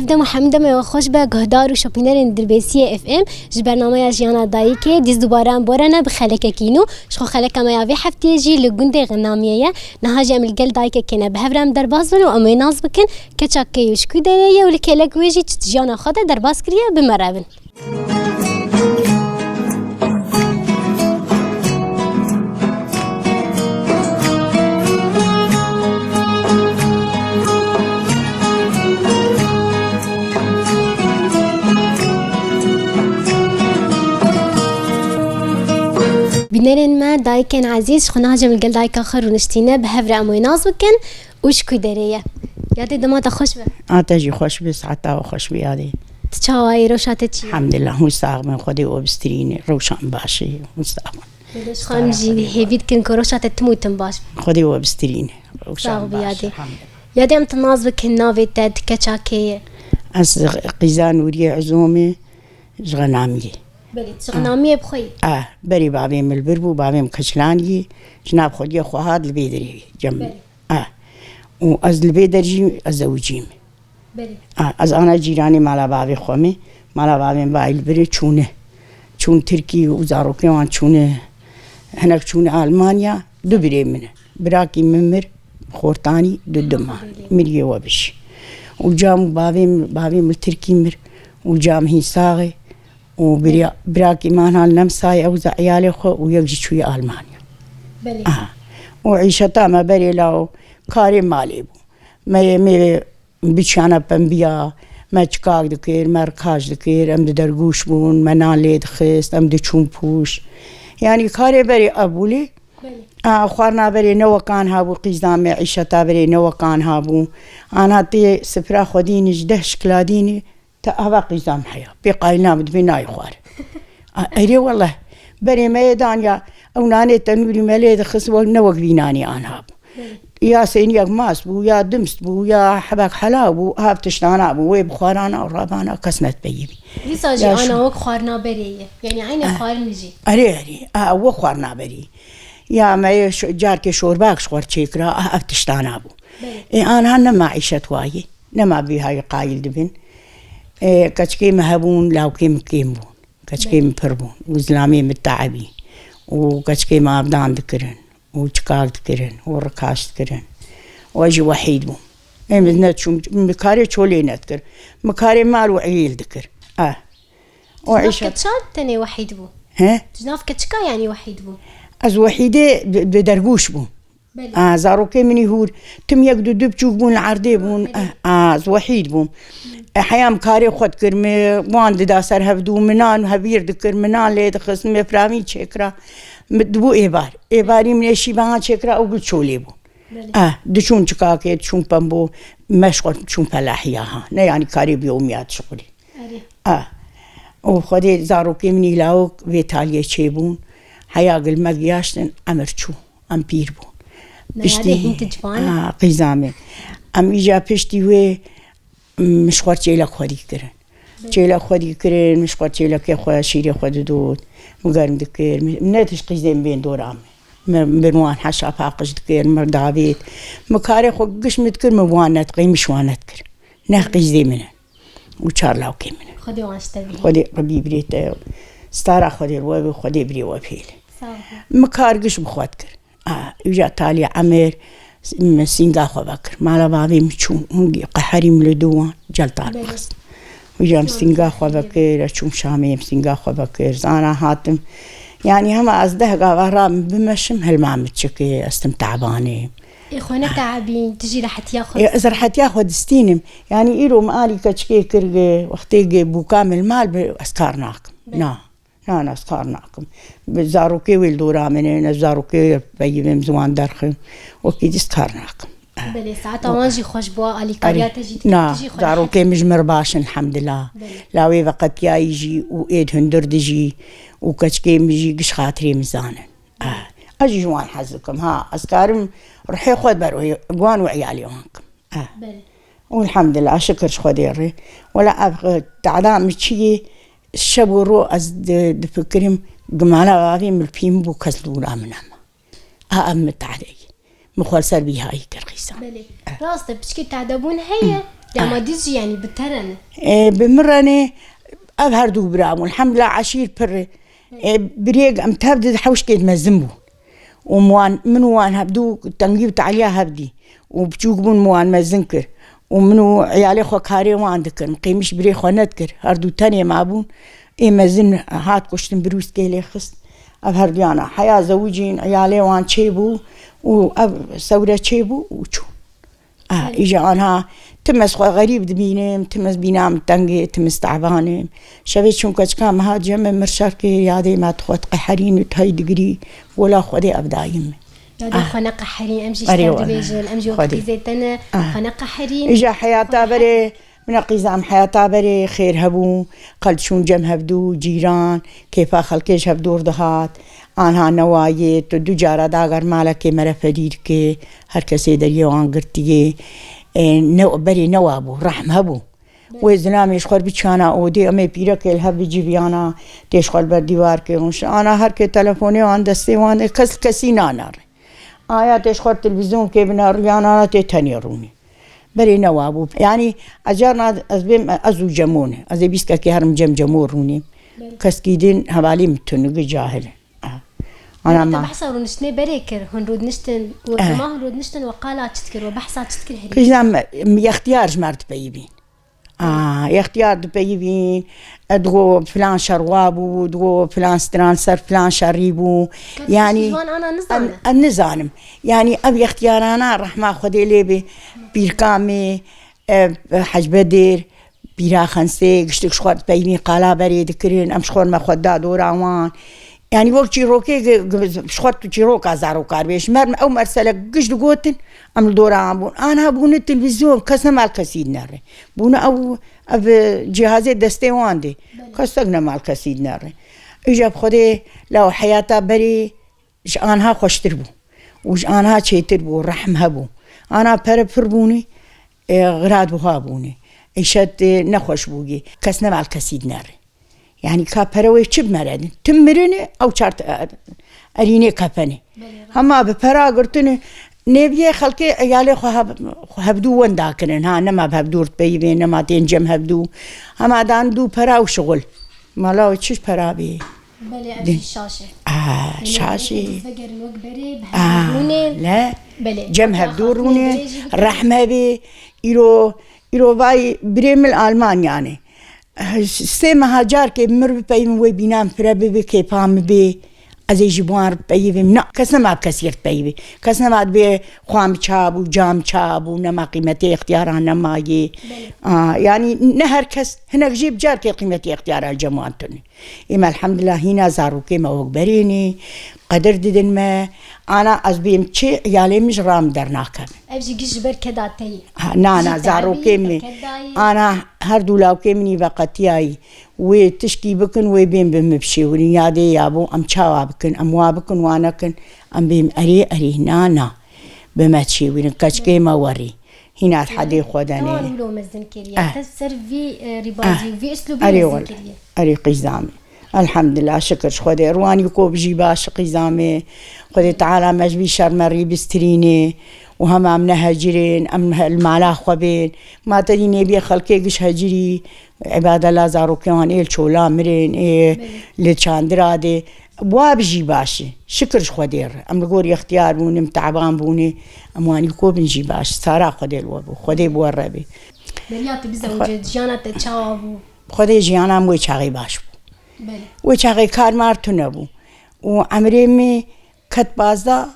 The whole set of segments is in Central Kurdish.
هفته محمد ما خوش به گهدار و شوپینر دربیسی اف ام ج برنامه جیانا دایکه دیز دوباره بارنا بخلک کینو شخو خلک ما یاوی هفته جی لگونده غنامیه نهاج عمل گل دایکه کنه به هفرام درباز ون و امیناز بکن کچاکه یشکو دریه و لکلک ویجی جیانا خاطر درباز کریه بمرابن. بنرن ما دايكن عزيز خناجم القل دايك آخر ونشتينا بهفر أموي ناز بكن وش كدرية يادي دماغ خوش به تجي خوش به ساعتا و خوش بیادی تشاوي روشات چی الحمد لله مستقبل خودی و بسترینی روشان باشی مستقبل بدش خام جی هیوید کن کروشات تموتن باش خودی و بسترینی روشان باشی يادي أنت ناز بكن نافي تد كشاكية از قیزان وری عزومه جغنامیه بله شغنامیه بخوی بری بابیم البربو بابیم کچلانی جناب خودی خواهد البیدری جنب و از البیدرجی از زوجیم بله از آن جیرانی مالا بابی خومی مالا بابیم با البری چون ترکی و زاروکی وان چونه هناك چونه آلمانیا دو بری منه براکی ممر خورتانی دو دمه مریه و بش و جام بابیم الترکی مر و جام هی ساغی و براكي مانها لمساي أوزع عيالي خو ويجي شوي ألمانيا. بلي. وعيشتها ما بري لاو كاري مالي بو. ما بيشانا بنبيا ما تشكاك دكير ما ركاج دكير أم درجوش بون ما نالي دخست أم دشون بوش. يعني كاري بري أبولي. بلي. خوارنا بري نو كان هابو قيزام عيشتها بري نو كان هابو. أنا تي سفرة خديني جدهش كلاديني. هذا قيزام حياة بقاينا بدبناي خوار أري والله بري ميدان يا أو ناني تنوري مليد خصوة نوق بيناني أنا هاب يا سينيا ماس بو يا دمست بو يا حبك حلا بو هاب تشتانا بو ويب خوارنا ورابانا كسنت بيبي يساجي أنا وق خوارنا بري يعني عيني خوار نجي أري وق خوارنا بري يا ما جارك شورباك شوار تشيكرا هاب تشتانا بو أنا نما عيشت واي نما بهاي قايل دبن كشكي مهبون لاوكي مكيمون كشكي مبربون وزلامي متعبي وكشكي ما أبدان ذكرن وشكاك ذكرن وركاش ذكرن واجي وحيد بون مثلا شو مكاري شولي نذكر مكاري مال وعيل ذكر وعيشة كتشال تاني وحيد بون ها جناف كتشكا يعني وحيد بون از وحيدة بدرجوش بون زاروكي مني هور تم يقدو دبچوك بون العردي بون از وحيد بون حيام كاري خود كرمي وان دا سر هفدو منان هبير دكر منان ليد خصم فرامي تشكرا دبو إباري من الشيبان تشكرا أو قلت شولي بون دشون شكاكي دشون بامبو مشغل دشون فلاحياها نا يعني كاري بيوميات شغلي وخدي زاروكي مني لاوك فيتاليا تشيبون حيا قل مقياشتن أمرشو أمبير بون بشتي انت جوان قيزامي أم إجا بشتي وي مشوار چیلا خودی کرن چیلا خودی کرن مشوار چیلا که خود شیری خود دود مقارن دکر منتش قیزم بین دورام بنوان حشا فاقش دکر مردابیت مکاری خود قش متکر موانت قیم شوانت کر نه قیزی منه و چارلاو کی منه خودی وانشته بی خودی ربی بریت ستاره خودی روی خودی بری و پیل مکار قش بخواد کر یجا تالی عمر سینگا خو بکر مالا بابی میچون اونگی قهری ملدوان جلتار بخست ویجام سینگا خو بکر چون شامی سینگا خو بکر زانا هاتم يعني هم أزده قارام بمشم هالمعمد شكي استمتعباني إخوانا تعبين تجي رحت ياخد إذا رحت ياخد ستينم يعني إيرو مالي كشكي كرجة وقتي بوكامل مال بأسكارناكم نا أسكارناكم بزاروكي والدورا منين زاروكي بيجيبهم زوان درخم وكيد أسكارناكم بلي ساعات وانجي خوش بوا علي كاريا تجي زاروكي مجمر باشن الحمد لله لاوي وقت يا يجي وإيد هندر دجي وكشكي مجي قش خاطري مزانا أجي جوان حزكم ها أسكارم رحي خود بروي جوان وعيالي وانكم والحمد لله شكر خديري ولا أبغى تعدام شيء الشبورو أز دفكرهم جمالا واقي من البيم بو كسلورا منهم أم تعدي مخالصر بيها أي كرخيسة راست بشكي تعدبون هي دما ديز يعني بترن بمرني أظهر دو برام والحمد لله عشير بره بريق أم تبدأ حوش كيد مزنبو وموان منو وان هبدو تنجيب تعليا هبدي وبتشوفون موان مزنكر ومنو عيالي خو كاري وان ذكر مقيمش بري خو نذكر هردو تانية معبون مزن هات كشتن بروس كيلي خست أظهر ديانا حياة زوجين عيالي وان تشيبو وسورة تشيبو وشو إجا عنها تمس خو غريب دبينم تمس بينام تنجي تمس تعبانم شبيت شون كم هاد جمع مرشاركي يادي ما تخوت قحرين وتهاي دقري ولا خدي أبدايم يادي خنا قحرين أمشي اشتغل بيجن أمشي وقتي زيتنا خنا قحرين إجا حياة بري من قيزام حياة بري خير هبو قلت شون جم هبدو جيران كيف خلكيش هبدور دهات آنها نوایت دو جارا داگر مالک مرا فرید که هر کسی دریوان گرتیه نو بری نوابو رحم هبو و زنامش خور بچانا اودی امی پیرا که الهب جیبیانا تیش خور بر دیوار که هنش آنا هر که تلفونی وان دستی وان کسی نانار آیا تیش خور تلویزیون که بنار یانا تی تنی رونی بری نوابو یعنی اجرنا از بیم ازو جمونه از بیسکا که هرم جمور رونی کس کیدین حوالی متونگی جاهله أنا ما بحثا ورنشتني بريكر هنرود نشتن وما هنرود نشتن وقالات تذكر وبحثا تذكر هري كيزام يختيار جمرت بيبين يختيار بيبين ادغو فلان شروابو ادغو فلان سترانسر فلان شريبو يعني أنا النزانم يعني أبي اختيارنا رحمة خدي لي بيركامي حج بدر بيرا خنسي قشتك شخوات بيبين قالا بري ذكرين أمشخور ما خدا دوراوان يعني وقت جيروكي شخوت جيروك عزارو كاربيش مر أو مرسلة قش دقوتن أم الدورة عمون أنا بون التلفزيون كسنا مال كسيد ناري بون أو جهازي دستيوان دي كسنا مال كسيد ناري إجاب خدي لو حياتا بري إش أنها خوشتربو وإش أنها تشيتربو رحم هبو أنا بربوني غراد بوهابوني إيشت نخوش بوجي كسنا مال كسيد ناري يعني كابروي شب مرادن تمرني أو شرط أريني كابني هما بفرا قرتني نبيه خلكي عيالي هبدو وين داكنن ها نما بهبدور بيبين نما تنجم هبدو هما دان دو فرا وشغل ما لا وتشش فرا بي بلي أبي الشاشة شاشة فجر الوكبري بهبدونين لا بلي جم هبدوروني الرحمة بي إيرو باي بريم الألمان يعني سه مهاجر که مر بپیم و بینام فرابه به که پام به از ایجوار بپیم نه کس نماد کسیرت بپیم کس نماد به خوام چابو جام چابو نما قیمت اختیاران نمایی يعني نه هر کس هنگ جیب جار که قیمت اختیار الجماعت تونی اما الحمد لله هنا زارو که ما وقبرینی قدر دیدن ما أنا أزبيم شيء يالي مش رام درناكم. أبجي جيش بركداتي. نا زارو كمي. أنا هردو لاو كمني بقتياي وتشكي بكن وبين بمبشي ونيادي يابو أم شاوا بكن أم وابكن وأنا كن أم بيم أري نا بمشي ونكش كيما وري. هنا حدي خداني. طبعاً ولو مزن كريه. تسر في رباطي وفي أسلوب مزن كريه. أري قزامي. الحمد لله شكر خدي رواني كوب جيباش قزامي خدي تعالى مجبي شرمري بستريني وهم أم نهجرين أم المعلا خوبين ما تديني بي خلقي قش هجري عباد الله زارو كيوان إيل شولا مرين إيه لتشاندرادي بواب جيباشي شكر خدي أم نقول اختيار بوني متعبان بوني أمواني كوب نجيباش سارا خدي الوابو خدي بوربي برياتي بزوجة جانا تتشاوبو خدي جيانا موي شاغي باشبو وچاقی کار مارتو نبو و عمري كت بازدا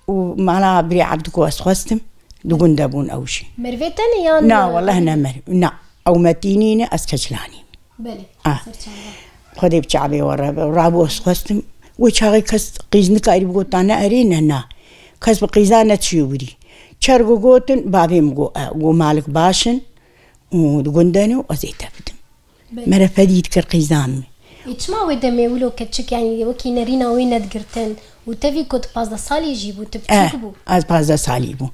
ومعنا بري عبدكو أسخستم دقون دابون أو شي مرفتني يعني نا والله نا نا أو متينين أسكجلاني بلي خدي بشعبي ورابو أسخستم وچاقي كس قيزنك أريب قوتانا أرينا نا كس بقيزانا تشيوري چرگو قوتن بابي مقو مالك باشن ودقون دانو أزيتا بدم مرا فديد كرقيزامي إيش ما ودمي ولو كتشك يعني وكي نرينا وين ندقرتن وتفي كنت بازدا صالي يجيبو تبتشكبو از بازدا صالي بو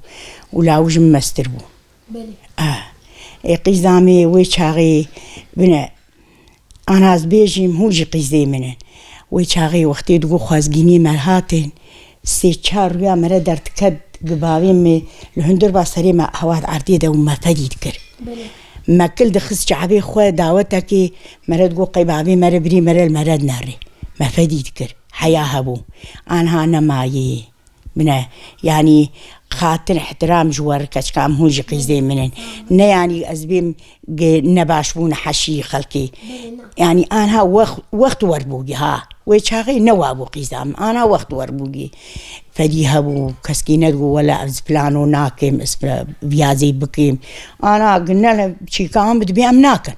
ولا وجم مستر بو بلي قيزامي ويشاغي بنا أنا از بيجيم هوجي قيزي منن ويشاغي وقتي دقو خوازقيني ملهاتن سي چار ريا مرا درت كد قبابي مي الهندر باسري ما هواد عردي ده وما فديد كر ما كل دخس شعبي خواه دعوتك مرد قو قيبابي مرد بري مرد ناري ما فديد كر حياها بو أنها نمايي من يعني خاطر احترام جوار كام هو قيزي منن نه يعني أزبيم نباشبون حشي خلقي يعني أنا وقت وربوجي ها ويشاغي نوابو قيزام أنا وقت وربوجي فديها بو كسكينة ولا أزبلانو ناكم اسم بيازي بكيم أنا قلنا له شي كام بدي أمناكن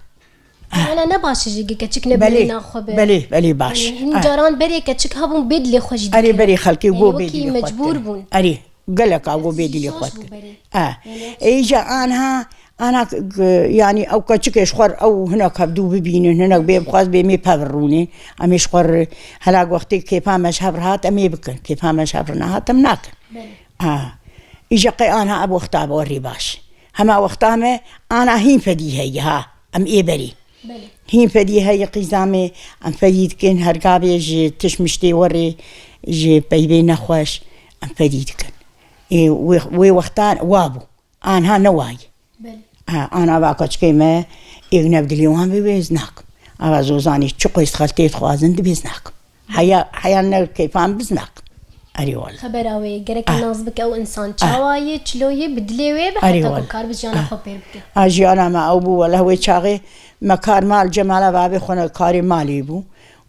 أنا نباش جيجي كتشك نبلي ناخذ بلي باش يعني جاران بري كتشك هبون بيد لي خوش أري بري خلقي يعني وقو بيدي مجبور بون أري قالك أقو بيدي لي خوات إيجا أنا يعني أو كتشك يشخر أو هناك هبدو ببينين هناك بيبخاز بيمي بابروني أمي يشخر هلاك وقتي كيف هم شابرهات أمي بكن كيف هم شابرناهات أمناكن إيجا قي أنا أبو وقتها بوري باش هما وقتها ما أنا هين فدي هي ها أم إيه بري هين فدي هي قيزامي أم فديد كن هرقابي جي تشمشتي وري جي بيبي نخوش أم فديد كن إيه وي وقتان وابو أنا نواي أنا باكش كيما إغنب دليوان ببيزناك أنا زوزاني تشقو يستخلتي خوازن دبيزناك حيانا كيفان بزناك أري والله خبراوي جرك الناس بك أو إنسان شواي تشلوي بدليوي بحتى كار بجانا خبر بك أجي أنا ما أبو ولا هو شاغي مكار مال جمال بابي خونا كاري مالي بو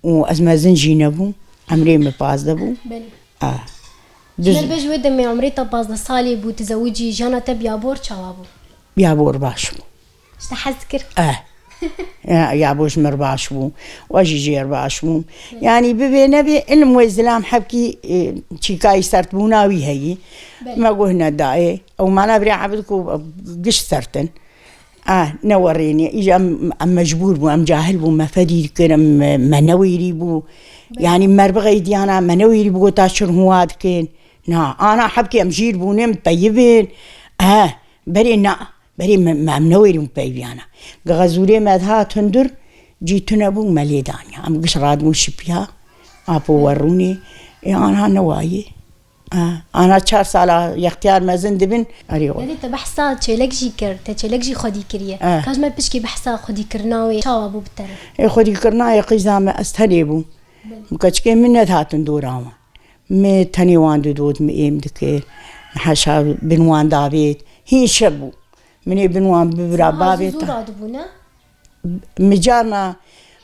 وأزما زنجين بو عمري مباز دبو بلي بجوي دمي عمري تباز صالي بو تزوجي جانا تبيابور شوابو بيابور باشو استحذكر يا بوش مرباش بو واجي جير باش بو يعني ببي نبي علم وزلام حبكي شيكاي سرت بوناوي هي ما قلنا داي او ما نبري عبدكو قش سرتن نوريني اجا ام مجبور بو ام جاهل بو ما فدي كرم ما نويري بو يعني مربغي دي انا ما نويري بو تاشر هواد كين انا حبكي ام جير بو نم طيبين بري بري ما منوري مبيبيانا غزولي مدها تندر جيتنا بو مليدانيا ام قشراد مو شبيها ابو وروني انا نواي انا 4 ساله يختيار مازن دبن اريو يعني تبحثا تشلك جي كر تشلك جي خدي كريه كاج ما بشكي بحثا خدي كرناوي شاوابو بتر خدي كرناوي قيزام استهليبو مكشكي من هذا تندوراما مي تاني وان دود ميم دكي حشا بنوان دافيد هي شبو مني بنوان ببرا بابي مجارنا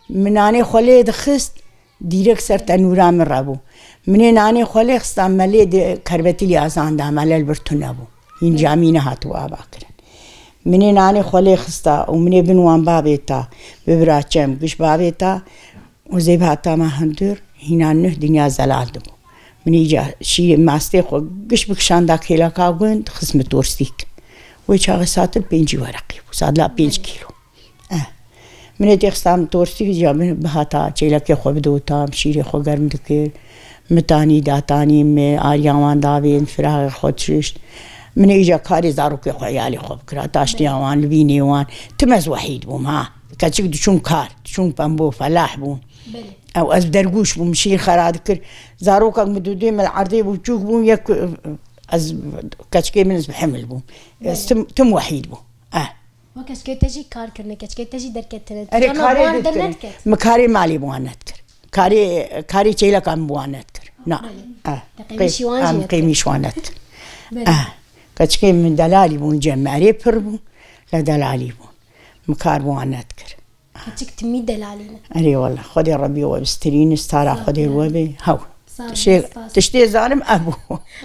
مناني خليد خست ديرك سرت نورا من رابو مني ناني خليد خست عملي كربتي لي آسان دا مال البرتونابو هين جامينا هاتوا باكرن مني ناني خليد خستا ومني بنوان بابي تا ببرا چم قش بابي تا وزي باتا ما هندر هنا نه دنيا زلال دبو مني جا شي ماستي خو قش بكشان دا كيلا كاغون خصم تورستيك ويشاغ ساتل 5 ورقي وصاد لا 5 كيلو من تيخستام تورستي جامن بهاتا چيلك خو بدوتا مشيري خو گرم دكير متاني داتاني مي آرياوان داوين فراغ خودشش من ايجا كاري زاروكي خو يالي خو بكرا تاشتياوان لبينيوان تمز وحيد بو ما كاتشك دشون كار دشون بامبو فلاح بو او از درگوش بو مشير خرادكر زاروكا مدودي من العرضي بو تشوك بو يك از كاتشكي من بحمل بو تم وحيد بو وكاتشكي تجي كار كرنا كاتشكي تجي دركت انا مكاري مالي بوانات كر كاري تشيلا كان بوانات كر نا قيمي شوانات كاتشكي من دلالي بو جمعري بربو لا دلالي بو مكار بوانات كر كاتشك تمي دلالينا اري والله خدي ربي وبسترين استارا خدي الوبي هاو تشتي ظالم ابو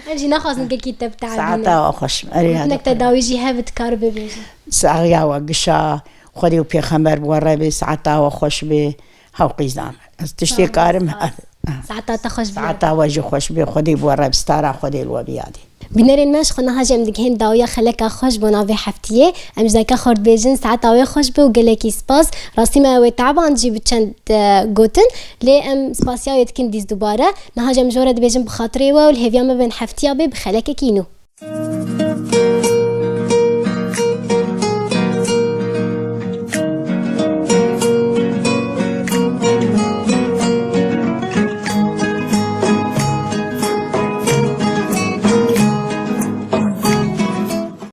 اجي ناخذ الكتاب تاع ساعتها واخش اري هذا انك تداويجي هابت كاربي بيجي ساعيا وقشا خدي وبي خمر بوربي ساعتها واخش بي هاو قيزام تشتي كارم ساعتها تخش بي ساعتها واجي خوش بي خدي بورب ستاره خدي الوبي هذه بنرين ماش خنا هاجي ام دكهن داويا خلك خوش بنافي حفتيه ام زكا خورد بيجن ساعتها خوش بو قالكي سباس راسي ما وي تعبان جي بتشند غوتن لي ام سباسيا يتكن ديز دوباره نهاجم جورد بيجن بخاطري والهيفيا ما بين حفتيه بخلك كينو